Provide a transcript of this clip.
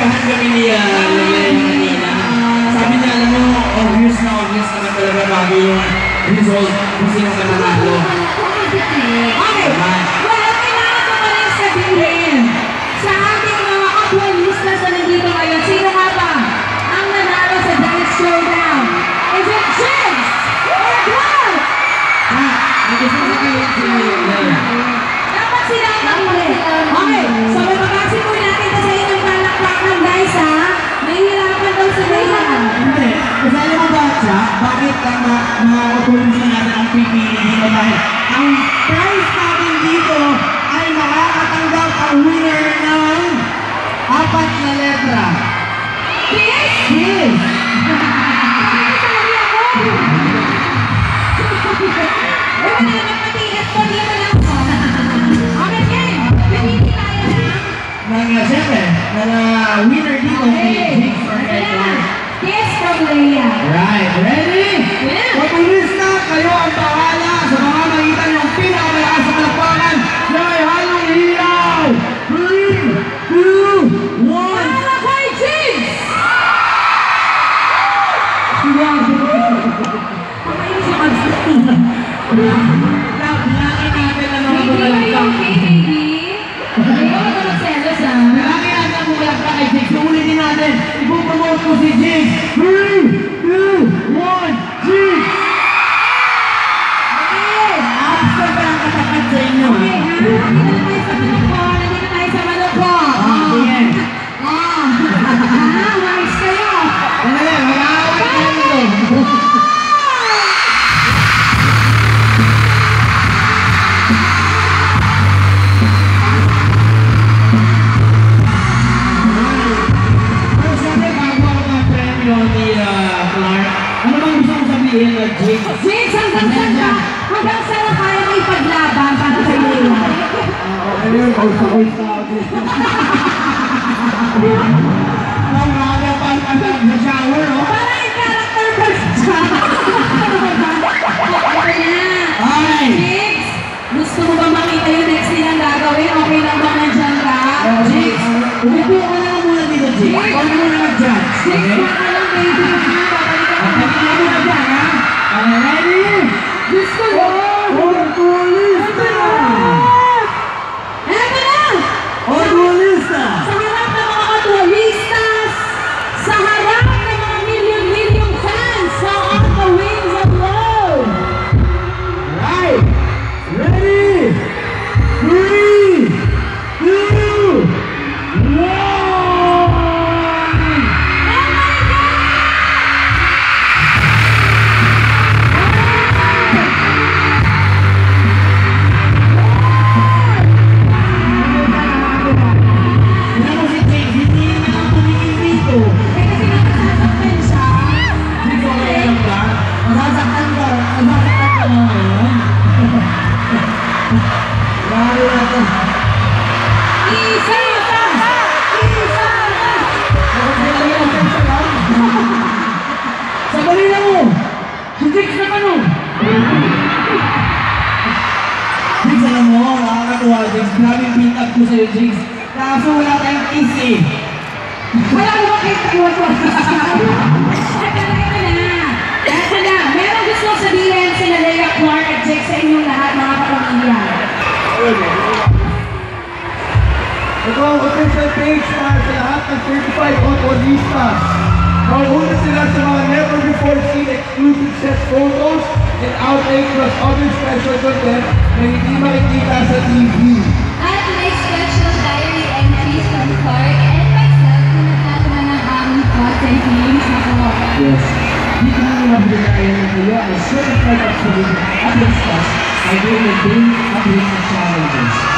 kinakabahan kami ni Leia kanina. Sabi niya, alam mo, obvious naman talaga bago yung result kung sino ka nanalo. Okay. Well, kailangan ko pa rin sabihin sa ating mga kapwalistas na nandito ngayon, sino nga ba ang nanalo sa Dance Showdown? Is it Jigs or Cloud? Ang gusto ko kayo si Leia. Dapat sila ang nakuli. Okay, so mapagasin po natin sa inyong palakpakan guys ha. Nahihirapan daw si Leia. Hindi. Kasi alam mo ba, Jack, bakit ang mga kapwalistas natin ang pipili dito dahil ang prize natin dito ay makakatanggap ang winner ng 4 na letra. Kiss? Yes! Sabi ako. Wala naman patigas po dito lang po. Okay, game. Pipili tayo na. Siyempre, winner dito si Jigs or Leia. Kiss from Leia. Right, ready? Yeah. Kapulista, kayo ang bahala sa mga magitan yung pinakamalakas sa palakpakan na may halong ilaw! 3, 2, 1! Para kay Jigs! Pamayin siya mag-sing. Bilangin natin ang mga Baby, are you bumalagpak. okay, baby? Ayaw ka magselos, ha? Bilangin natin ang bumalagpak kay Jigs. Ulitin natin. Ipopromote ko si Jigs. 3, 2, 1, Jigs! Okay. Absent pa ang katapat sa inyo. Okay, ha? Nandito tayo sa Malupok. Sige. Wise kayo. Dali, mag-aaway tayo dito. Pero siyempre, bago ako mag-premyo ni Clark, ano bang gusto mong sabihin na Jigs? Jigs, hanggang saan ka? Hanggang saan na kaya mo ipaglaban para kay Leia? Ano yun? Kausap-kausap ako dito. Ang mga pang-kasap sa shower, no? Parang yung character person siya. Ito na. Okay. Jigs, gusto mo ba makita yung next nilang gagawin? Okay lang ba nandiyan ka? Jigs, umupo ka na lang muna dito, Jigs. Ikaw na muna mag-judge. Jigs, Okay? baka lang baby ha. Babalik ako. Pagkakita mo na dyan, ha? Okay, ready? Gusto mo? Orgulista! Eto na! Orgulista! Sa harap ng mga katualistas, sa harap ng mga million fans sa On the Wings of Love. Right! Ready? 3, 2, 1! Tignan mo si Jigs, hindi na ang tumingin dito. Eh kasi nakasasaktan siya. Jigs, okay lang ba? Masasaktan ka na ngayon. Lalo na ito. Isa! Sa balila mo! Si Jigs na ano? Jigs, alam mo, nakakatuwa, Jigs. Grabing beat up ko sa'yo, Jigs. Kaso wala tayong kiss eh. Wala ko makita ko ito. Eto na. Meron gusto sabihin sila Leia, Clark at Jigs sa inyong lahat mga kapamilya. Ito ang official page para sa lahat ng certified autolistas. Mauna sila sa mga never before seen exclusive set photos and outtake plus other special content na hindi makikita sa TV. At may special diary entries from Clark and myself na nagtatawa ng aming thoughts and feelings na po. Yes. Dito mo naman binigyan ng kayo ang certified absolute at discuss ay doon na daily updates and challenges.